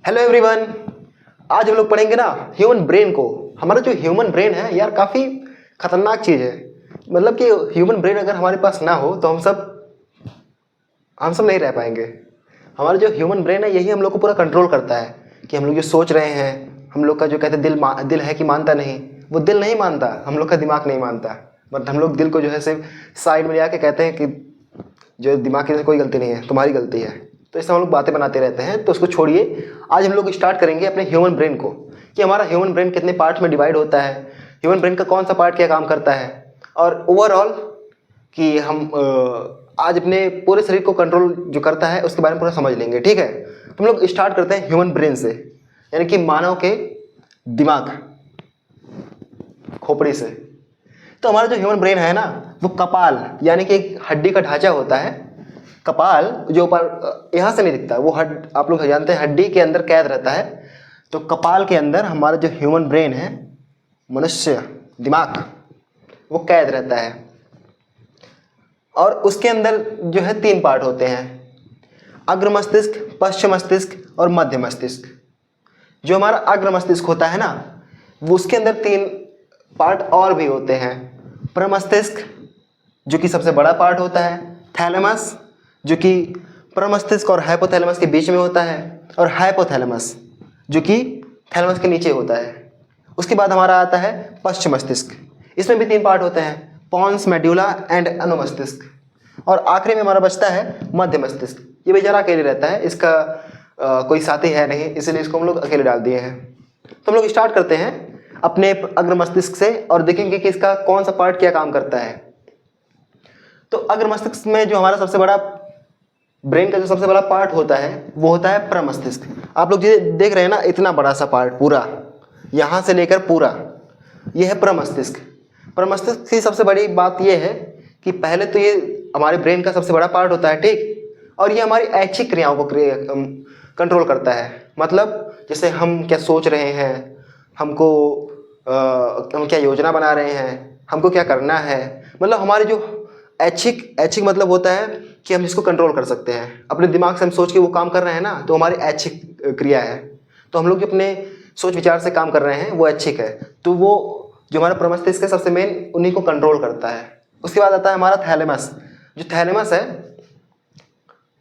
Hello everyone. आज हम लोग पढ़ेंगे ना ह्यूमन ब्रेन को। हमारा जो ह्यूमन ब्रेन है यार काफ़ी खतरनाक चीज़ है। मतलब कि ह्यूमन ब्रेन अगर हमारे पास ना हो तो हम सब नहीं रह पाएंगे। हमारा जो ह्यूमन ब्रेन है यही हम लोग को पूरा कंट्रोल करता है कि हम लोग जो सोच रहे हैं। हम लोग का जो कहते हैं दिल है कि मानता नहीं, वो दिल नहीं मानता, हम लोग का दिमाग नहीं मानता। बट हम लोग दिल को जो है सिर्फ साइड में ले आके कहते हैं कि जो दिमाग की कोई गलती नहीं है, तुम्हारी गलती है। तो इससे हम लोग बातें बनाते रहते हैं। तो उसको छोड़िए, आज हम लोग स्टार्ट करेंगे अपने ह्यूमन ब्रेन को कि हमारा ह्यूमन ब्रेन कितने पार्ट में डिवाइड होता है, ह्यूमन ब्रेन का कौन सा पार्ट क्या काम करता है, और ओवरऑल कि हम आज अपने पूरे शरीर को कंट्रोल जो करता है उसके बारे में पूरा समझ लेंगे। ठीक है, तो हम लोग स्टार्ट करते हैं ह्यूमन ब्रेन से, यानी कि मानव के दिमाग, खोपड़ी से। तो हमारा जो ह्यूमन ब्रेन है ना वो कपाल यानी कि एक हड्डी का ढांचा होता है। कपाल जो ऊपर यहाँ से नहीं दिखता, वो आप लोग जानते हैं हड्डी के अंदर कैद रहता है। तो कपाल के अंदर हमारा जो ह्यूमन ब्रेन है, मनुष्य दिमाग, वो कैद रहता है। और उसके अंदर जो है 3 पार्ट होते हैं, अग्र मस्तिष्क, पश्च मस्तिष्क और मध्य मस्तिष्क। जो हमारा अग्र मस्तिष्क होता है ना वो उसके अंदर 3 पार्ट और भी होते हैं। प्रमस्तिष्क जो कि सबसे बड़ा पार्ट होता है, थैलेमस जो कि प्रमस्तिष्क और हाइपोथैलेमस के बीच में होता है, और हाइपोथैलेमस जो कि थैलेमस के नीचे होता है। उसके बाद हमारा आता है पश्च मस्तिष्क, इसमें भी 3 पार्ट होते हैं, पॉन्स, मेड्यूला एंड अनुमस्तिष्क। और आखिरी में हमारा बचता है मध्य मस्तिष्क। ये बेचारा अकेले रहता है, इसका कोई साथी है नहीं, इसलिए इसको हम लोग अकेले डाल दिए हैं। तो हम लोग स्टार्ट करते हैं अपने अग्र मस्तिष्क से और देखेंगे कि इसका कौन सा पार्ट क्या काम करता है। तो अग्र मस्तिष्क में जो हमारा सबसे बड़ा ब्रेन का जो सबसे बड़ा पार्ट होता है वो होता है प्रमस्तिष्क। आप लोग ये देख रहे हैं ना, इतना बड़ा सा पार्ट पूरा यहाँ से लेकर पूरा, ये है प्रमस्तिष्क। प्रमस्तिष्क की सबसे बड़ी बात ये है कि पहले तो ये हमारे ब्रेन का सबसे बड़ा पार्ट होता है, ठीक, और ये हमारी ऐच्छिक क्रियाओं को कंट्रोल करता है। मतलब जैसे हम क्या सोच रहे हैं, हम क्या योजना बना रहे हैं, हमको क्या करना है। मतलब हमारे जो ऐच्छिक मतलब होता है कि हम इसको कंट्रोल कर सकते हैं। अपने दिमाग से हम सोच के वो काम कर रहे हैं ना, तो हमारी ऐच्छिक क्रिया है। तो हम लोग जो अपने सोच विचार से काम कर रहे हैं वो ऐच्छिक है। तो वो जो हमारा प्रमस्तिष्क है सबसे मेन उन्हीं को कंट्रोल करता है। उसके बाद आता है हमारा थैलेमस। जो थैलेमस है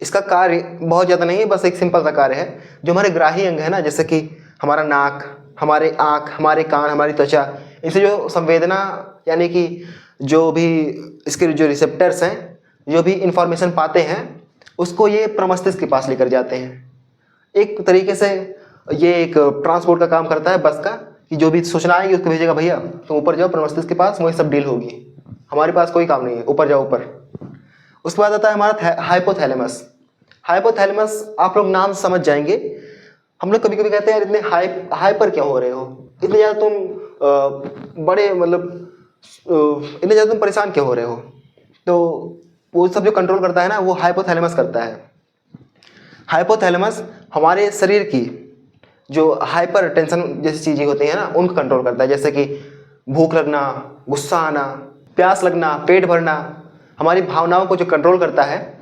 इसका कार्य बहुत ज़्यादा नहीं है, बस एक सिंपल सा कार्य है। जो हमारे ग्राही अंग है ना, जैसे कि हमारा नाक, हमारे आँख, हमारे कान, हमारी त्वचा, इनसे जो संवेदना यानी कि जो भी इसके जो रिसेप्टर्स हैं, जो भी इंफॉर्मेशन पाते हैं, उसको ये प्रमस्तिष्क के पास लेकर जाते हैं। एक तरीके से ये एक ट्रांसपोर्ट का काम करता है बस का, कि जो भी सूचना आएगी उसको भेजेगा, भैया तुम ऊपर जाओ प्रमस्तिष्क के पास, वही सब डील होगी, हमारे पास कोई काम नहीं है, ऊपर जाओ ऊपर। उसके बाद आता है हमारा हाइपोथैलेमस। हाइपोथैलेमस आप लोग नाम समझ जाएंगे। हम लोग कभी कभी कहते हैं यार इतने हाइपर क्या हो रहे हो, इतने ज़्यादा तुम बड़े मतलब इतने ज़्यादा तुम परेशान क्यों हो रहे हो। तो वो सब जो कंट्रोल करता है ना वो हाइपोथैलेमस करता है। हाइपोथैलेमस हमारे शरीर की जो हाइपर टेंशन जैसी चीज़ें होती हैं ना उनको कंट्रोल करता है, जैसे कि भूख लगना, गुस्सा आना, प्यास लगना, पेट भरना। हमारी भावनाओं को जो कंट्रोल करता है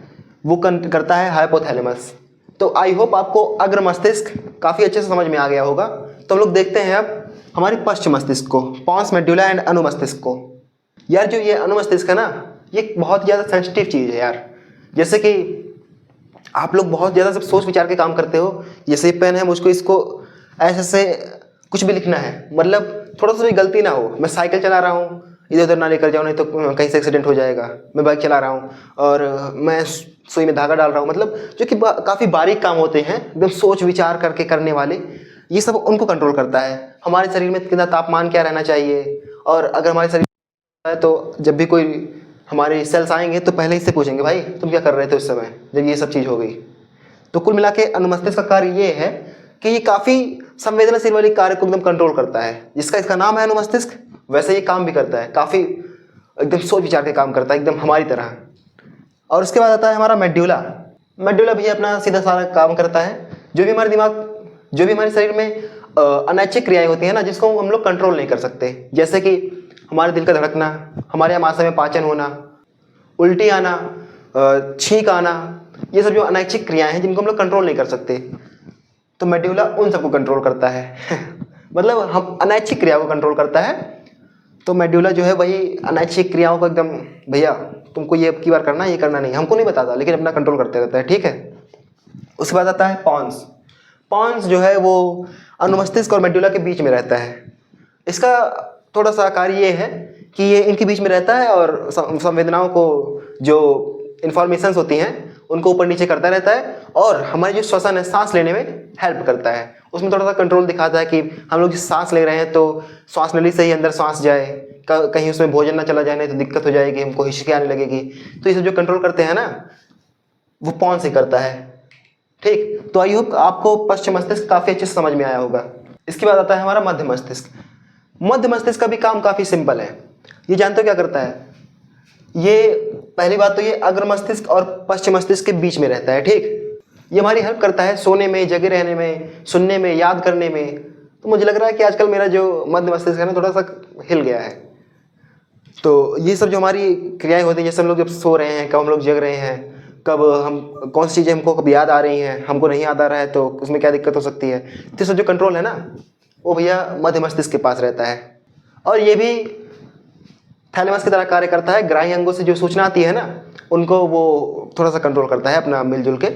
वो करता है हाइपोथैलेमस। तो आई होप आपको अग्र मस्तिष्क काफ़ी अच्छे से समझ में आ गया होगा। तो हम लोग देखते हैं अब हमारे पश्च मस्तिष्क को, पॉन्स, मेड्यूला एंड अनुमस्तिष्क को। यार जो ये अनुमस्तिष्क है ना ये बहुत ज़्यादा सेंसिटिव चीज़ है यार। जैसे कि आप लोग बहुत ज़्यादा सब सोच विचार के काम करते हो, जैसे पेन है मुझको इसको ऐसे से कुछ भी लिखना है, मतलब थोड़ा सा भी गलती ना हो। मैं साइकिल चला रहा हूँ, इधर उधर ना लेकर जाऊँ नहीं तो कहीं से एक्सीडेंट हो जाएगा। मैं बाइक चला रहा हूँ और मैं सुई में धागा डाल रहा हूँ, मतलब जो कि काफ़ी बारीक काम होते हैं, एकदम सोच विचार करके करने वाले, ये सब उनको कंट्रोल करता है। हमारे शरीर में कितना तापमान क्या रहना चाहिए, और अगर हमारे शरीर है तो जब भी कोई हमारे सेल्स आएंगे तो पहले ही से पूछेंगे भाई तुम क्या कर रहे थे उस समय जब ये सब चीज़ हो गई। तो कुल मिला के अनुमस्तिष्क का कार्य ये है कि ये काफ़ी संवेदनशील वाली कार्य को एकदम कंट्रोल करता है, जिसका इसका नाम है अनुमस्तिष्क। वैसे ये काम भी करता है, काफ़ी एकदम सोच विचार के काम करता है एकदम हमारी तरह। और उसके बाद आता है हमारा मेड्यूला। मेड्यूला भी अपना सीधा सारा काम करता है। जो भी हमारे शरीर में अनैच्छिक क्रियाएं होती हैं ना जिसको हम लोग कंट्रोल नहीं कर सकते, जैसे कि हमारे दिल का धड़कना, हमारे आमाशय में पाचन होना, उल्टी आना, छींक आना, ये सब जो अनैच्छिक क्रियाएं हैं जिनको हम लोग कंट्रोल नहीं कर सकते। तो मेड्यूला उन सबको कंट्रोल करता है मतलब हम अनैच्छिक क्रिया को कंट्रोल करता है। तो मेड्यूला जो है वही अनैच्छिक क्रियाओं को एकदम, भैया तुमको ये अब की बार करना, ये करना नहीं, हमको नहीं बताता लेकिन अपना कंट्रोल करते रहता है, ठीक है। उसके बाद आता है पॉन्स। पॉन्स जो है वो अनुमस्तिष्क और मेड्यूला के बीच में रहता है। इसका थोड़ा सा कार्य ये है कि ये इनके बीच में रहता है और संवेदनाओं को, जो इन्फॉर्मेशंस होती हैं उनको ऊपर नीचे करता रहता है और हमारी जो श्वसन है, सांस लेने में हेल्प करता है। उसमें थोड़ा सा कंट्रोल दिखाता है कि हम लोग सांस ले रहे हैं तो श्वास नली से ही अंदर सांस जाए, कहीं उसमें भोजन ना चला जाए, नहीं तो दिक्कत हो जाएगी, हमको हिचकी आने लगेगी। तो ये सब जो कंट्रोल करते हैं ना, वो पॉन्स ही करता है, ठीक। तो आई होप आपको पश्चिम मस्तिष्क काफ़ी अच्छे से समझ में आया होगा। इसके बाद आता है हमारा मध्य मस्तिष्क। मध्य मस्तिष्क का भी काम काफ़ी सिंपल है। ये जानते हो क्या करता है? ये पहली बात तो ये अग्र मस्तिष्क और पश्चिम मस्तिष्क के बीच में रहता है, ठीक। ये हमारी हेल्प करता है सोने में, जगे रहने में, सुनने में, याद करने में। तो मुझे लग रहा है कि आजकल मेरा जो मध्य मस्तिष्क है ना, थोड़ा सा हिल गया है। तो ये सब जो हमारी क्रियाएं होती हैं, जैसे हम लोग जब सो रहे हैं, कब हम लोग जग रहे हैं, कब हम कौन सी चीज़ें हमको कब याद आ रही हैं, हमको नहीं याद आ रहा है तो उसमें क्या दिक्कत हो सकती है, तो सब जो कंट्रोल है ना, वो भैया मध्य मस्तिष्क के पास रहता है। और ये भी थैलेमस की तरह कार्य करता है। ग्राही अंगों से जो सूचना आती है ना, उनको वो थोड़ा सा कंट्रोल करता है अपना मिलजुल के।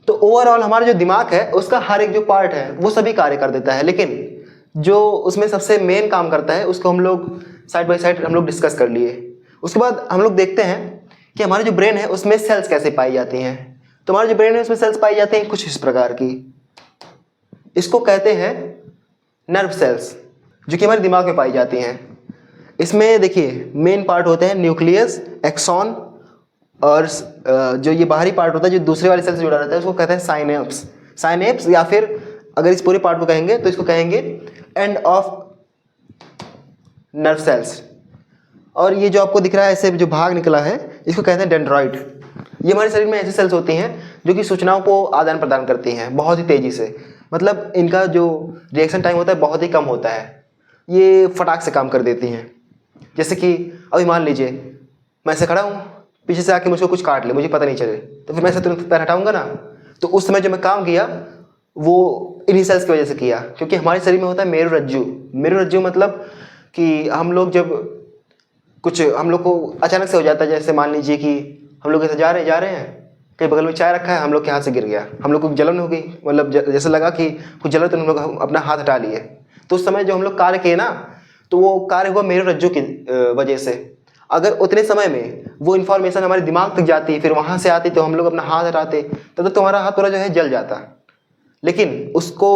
तो ओवरऑल हमारा जो दिमाग है उसका हर एक जो पार्ट है वो सभी कार्य कर देता है, लेकिन जो उसमें सबसे मेन काम करता है उसको हम लोग साइड बाय साइड हम लोग डिस्कस कर लिए। उसके बाद हम लोग देखते हैं कि हमारे जो ब्रेन है उसमें सेल्स कैसे पाई जाती हैं। तो हमारे जो ब्रेन है उसमें सेल्स पाई जाती हैं कुछ इस प्रकार की। इसको कहते हैं नर्व सेल्स, जो कि हमारे दिमाग में पाई जाती हैं। इसमें देखिए मेन पार्ट होते हैं न्यूक्लियस, एक्सॉन, और जो ये बाहरी पार्ट होता है जो दूसरे वाले सेल से जुड़ा रहता है उसको कहते हैं साइनेप्स। साइनेप्स, या फिर अगर इस पूरे पार्ट को कहेंगे तो इसको कहेंगे एंड ऑफ नर्व सेल्स। और ये जो आपको दिख रहा है ऐसे जो भाग निकला है इसको कहते हैं डेंड्रॉइड। ये हमारे शरीर में ऐसी सेल्स होती हैं जो कि सूचनाओं को आदान प्रदान करती हैं बहुत ही तेज़ी से। मतलब इनका जो रिएक्शन टाइम होता है बहुत ही कम होता है, ये फटाक से काम कर देती हैं। जैसे कि अभी मान लीजिए मैं ऐसे खड़ा हूँ, पीछे से आके मुझको कुछ काट ले, मुझे पता नहीं चले, तो फिर मैं ऐसे तुरंत पैर हटाऊंगा ना, तो उस समय जो मैं काम किया वो इन्हीं सेल्स की वजह से किया। क्योंकि हमारे शरीर में होता है मेरुरज्जु। मेरुरज्जु मतलब कि हम लोग जब कुछ हम लोग को अचानक से हो जाता है, जैसे मान लीजिए कि हम लोग ऐसे जा रहे हैं, कहीं बगल में चाय रखा है, हम लोग के हाथ से गिर गया, हम लोग को जलन हो गई, मतलब जैसे लगा कि कुछ जलन, तो हम लोग अपना हाथ हटा लिए। तो उस समय जो हम लोग कार्य किए ना, तो वो कार्य हुआ मेरुरज्जु की वजह से। अगर उतने समय में वो इन्फॉर्मेशन हमारे दिमाग तक जाती, फिर वहाँ से आती, तो हम लोग अपना हाथ हटाते, तब तो हमारा हाथ पूरा जो है जल जाता। लेकिन उसको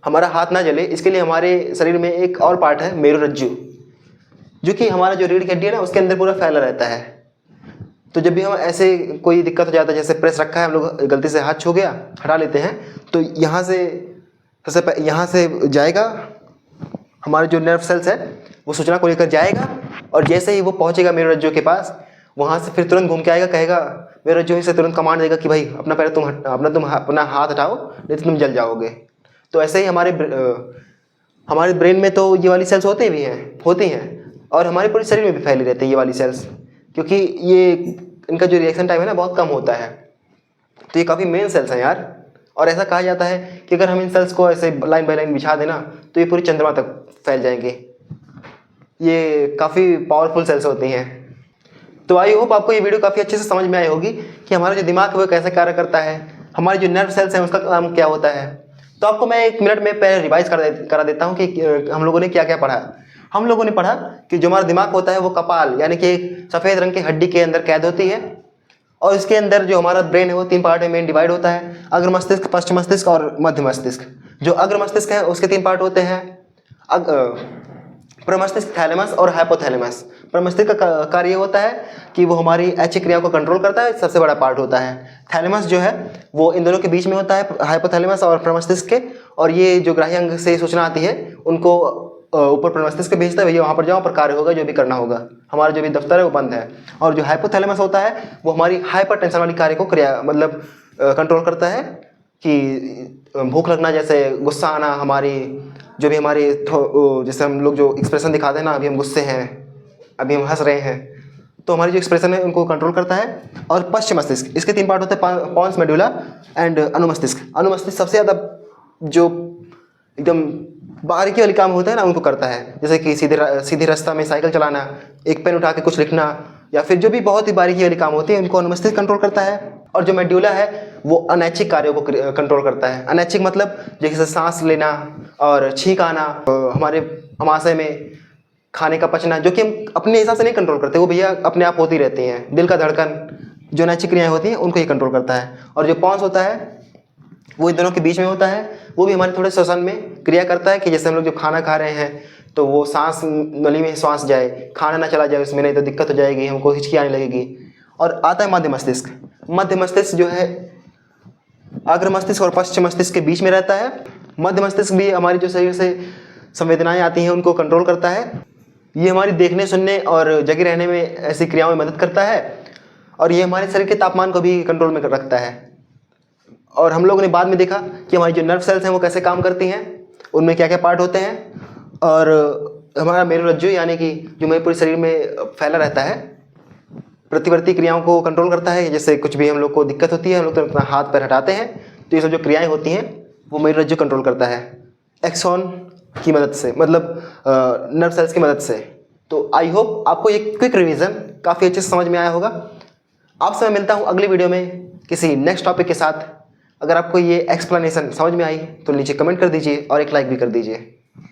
हमारा हाथ ना जले इसके लिए हमारे शरीर में एक और पार्ट है मेरुरज्जु, जो कि हमारा जो रीढ़ की हड्डी है ना उसके अंदर पूरा फैला रहता है। तो जब भी हम ऐसे कोई दिक्कत हो जाता है, जैसे प्रेस रखा है, हम लोग गलती से हाथ छू गया, हटा लेते हैं, तो यहाँ से जाएगा हमारे जो नर्व सेल्स है वो सूचना को लेकर जाएगा, और जैसे ही वो पहुंचेगा मेरुरज्जु के पास, वहाँ से फिर तुरंत घूम के आएगा, कहेगा मेरुरज्जु से तुरंत कमांड देगा कि भाई अपना पैर तुम अपना हाथ हटाओ, नहीं तो तुम जल जाओगे। तो ऐसे ही हमारे ब्रेन में तो ये वाली सेल्स होती हैं, और हमारे पूरे शरीर में भी फैली रहती है ये वाली सेल्स, क्योंकि ये इनका जो रिएक्शन टाइम है ना बहुत कम होता है। तो ये काफ़ी मेन सेल्स हैं यार। और ऐसा कहा जाता है कि अगर हम इन सेल्स को ऐसे लाइन बाय लाइन बिछा देना तो ये पूरी चंद्रमा तक फैल जाएंगे। ये काफ़ी पावरफुल सेल्स होती हैं। तो आई होप आपको ये वीडियो काफ़ी अच्छे से समझ में आई होगी कि हमारा जो दिमाग है वो कैसे कार्य करता है, हमारे जो नर्व सेल्स हैं उसका काम क्या होता है। तो आपको मैं 1 मिनट में पहले रिवाइज करा देता हूँ कि हम लोगों ने क्या क्या पढ़ा। हम लोगों ने पढ़ा कि जो हमारा दिमाग होता है वो कपाल यानी कि एक सफ़ेद रंग की हड्डी के अंदर कैद होती है, और इसके अंदर जो हमारा ब्रेन है वो 3 पार्ट में मेन डिवाइड होता है, अग्र मस्तिष्क, पश्चिम मस्तिष्क और मध्य मस्तिष्क। जो अग्र मस्तिष्क है उसके 3 पार्ट होते हैं, प्रमस्तिष्क, थैलेमस और हाइपोथैलेमस। प्रमस्तिष्क का कार्य होता है कि वो हमारी ऐच्छिक क्रियाओं को कंट्रोल करता है, सबसे बड़ा पार्ट होता है। थैलेमस जो है वो इन दोनों के बीच में होता है, हाइपोथैलेमस और प्रमस्तिष्क के, और ये जो ग्राही अंग से सूचना आती है उनको ऊपर प्रमस्तिष्क के भेजता है, भैया वहाँ पर जाओ, पर कार्य होगा, जो भी करना होगा, हमारा जो भी दफ्तर है वो बंद है। और जो हाइपोथैलेमस होता है वो हमारी हाइपर टेंशन वाली कार्य को मतलब कंट्रोल करता है, कि भूख लगना, जैसे गुस्सा आना, हमारी जो भी जैसे हम लोग जो एक्सप्रेशन दिखाते हैं ना, अभी हम गुस्से हैं, अभी हम हंस रहे हैं, तो हमारी जो एक्सप्रेशन है उनको कंट्रोल करता है। और पश्च मस्तिष्क, इसके 3 पार्ट होते हैं, पॉन्स मेडुला एंड अनुमस्तिष्क। अनुमस्तिष्क सबसे ज़्यादा जो एकदम बारीकी वाली काम होता है ना उनको करता है, जैसे कि सीधे रास्ता में साइकिल चलाना, एक पेन उठा के कुछ लिखना, या फिर जो भी बहुत ही बारीकी वाली काम होती है उनको अनुमस्तिष्क कंट्रोल करता है। और जो मेड्यूला है वो अनैच्छिक कार्यों को कंट्रोल करता है। अनैच्छिक मतलब जैसे सांस लेना और छींक आना, हमारे आमाशय में खाने का पचना, जो कि हम अपने हिसाब से नहीं कंट्रोल करते, वो भैया अपने आप होती रहती हैं। दिल का धड़कन, जो अनैच्छिक क्रियाएं होती हैं उनको ये कंट्रोल करता है। और जो पॉन्स होता है वो इन दोनों के बीच में होता है, वो भी हमारे थोड़े श्वसन में क्रिया करता है कि जैसे हम लोग जो खाना खा रहे हैं तो वो सांस नली में श्वास जाए, खाना ना चला जाए उसमें, नहीं तो दिक्कत हो जाएगी, हमको हिचकी आने लगेगी। और आता है मध्य मस्तिष्क। मध्य मस्तिष्क जो है अग्र मस्तिष्क और पश्चिम मस्तिष्क के बीच में रहता है। मध्य मस्तिष्क भी हमारी जो शरीर से संवेदनाएं आती हैं उनको कंट्रोल करता है। ये हमारी देखने, सुनने और जगे रहने में ऐसी क्रियाओं में मदद करता है। और ये हमारे शरीर के तापमान को भी कंट्रोल में रखता है। और हम लोगों ने बाद में देखा कि हमारी जो नर्व सेल्स हैं वो कैसे काम करती हैं, उनमें क्या क्या पार्ट होते हैं। और हमारा मेरुरज्जु यानी कि जो हमारे पूरे शरीर में फैला रहता है, प्रतिवर्ती क्रियाओं को कंट्रोल करता है। जैसे कुछ भी हम लोग को दिक्कत होती है, हम लोग तो अपना हाथ पैर हटाते हैं, तो ये सब जो क्रियाएं होती हैं वो मेरुरज्जु कंट्रोल करता है एक्सॉन की मदद से, मतलब नर्व सेल्स की मदद से। तो आई होप आपको ये क्विक रिवीजन काफ़ी अच्छे से समझ में आया होगा। आपसे मैं मिलता हूँ अगली वीडियो में किसी नेक्स्ट टॉपिक के साथ। अगर आपको ये एक्सप्लेनेशन समझ में आई तो नीचे कमेंट कर दीजिए और एक लाइक भी कर दीजिए।